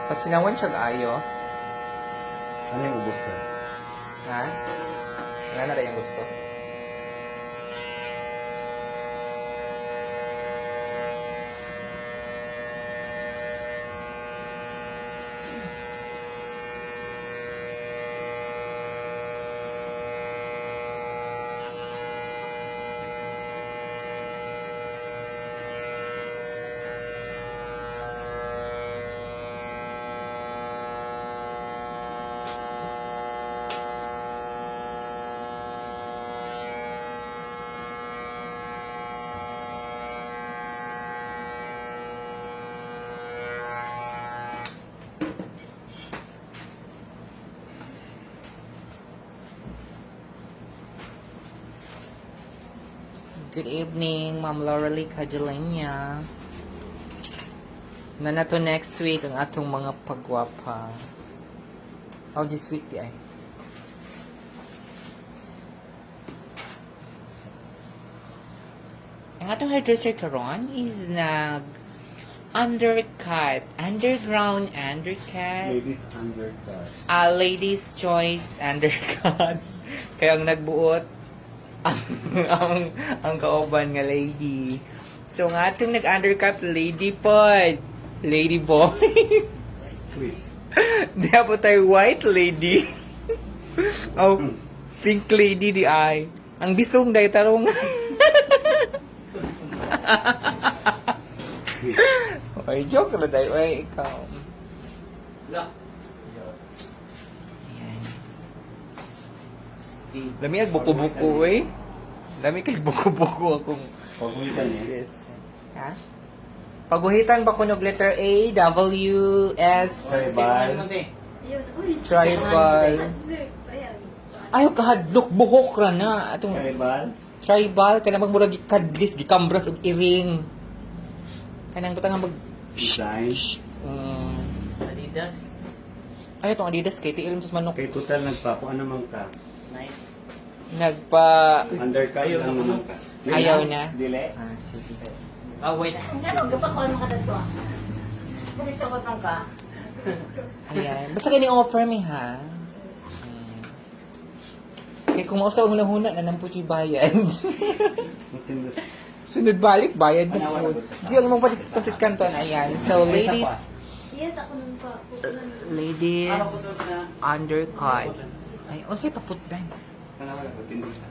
Pasinawan siya ayo. Ano yung ubos na? Ha? Wala na rin yung gusto. Good evening, Ma'am Lorelie Cajalenia. Na to next week ang atong mga pagwapa. Oh, this week di ay. Ang atong hairdresser karon is undercut. Underground undercut. Ladies undercut. Ladies choice undercut. Kaya ang nagbuot ang kauban nga lady. So nga atong nag-undercut lady pod. Lady boy. Wait. Di po tayo white lady. Oh, pink lady di ay. Ang bisong day tarong. Ay, joke na tayo. Ay, ikaw. Ayan. Lami ag buko-buko eh. Lami kay buko-buko akong Pagbuhitan niya. yes. Ha? Pagbuhitan ba kunog letter A, W, S, tribal. Ayaw kahadlok buhok ra na atong Tribal. tribal kana magmurag kadlis gikambras og iring. Kanang butang mag Design. Adidas. Ayaw tong Adidas kay tiil sa manok. Kay total nagpakuha naman ka. Nape. Nagpa Undercut Ayaw lang naman. naman ka. Ayaw na. Dili. Sige. Wait. Ano, gapakuan mo ka dito ah. Pulisokot lang ka. Ayan. Basta kini offer mi ha. Kaya kung mausaw huna-huna na nang puti bayad. Muslim. Sunod balik, bayad mo po. Di ang mong pasit kanton. Ayan. So, ladies, Yes, ako nun pa. ladies, undercut. Ay, o siya paputdan. Kanawa ko tindig sa.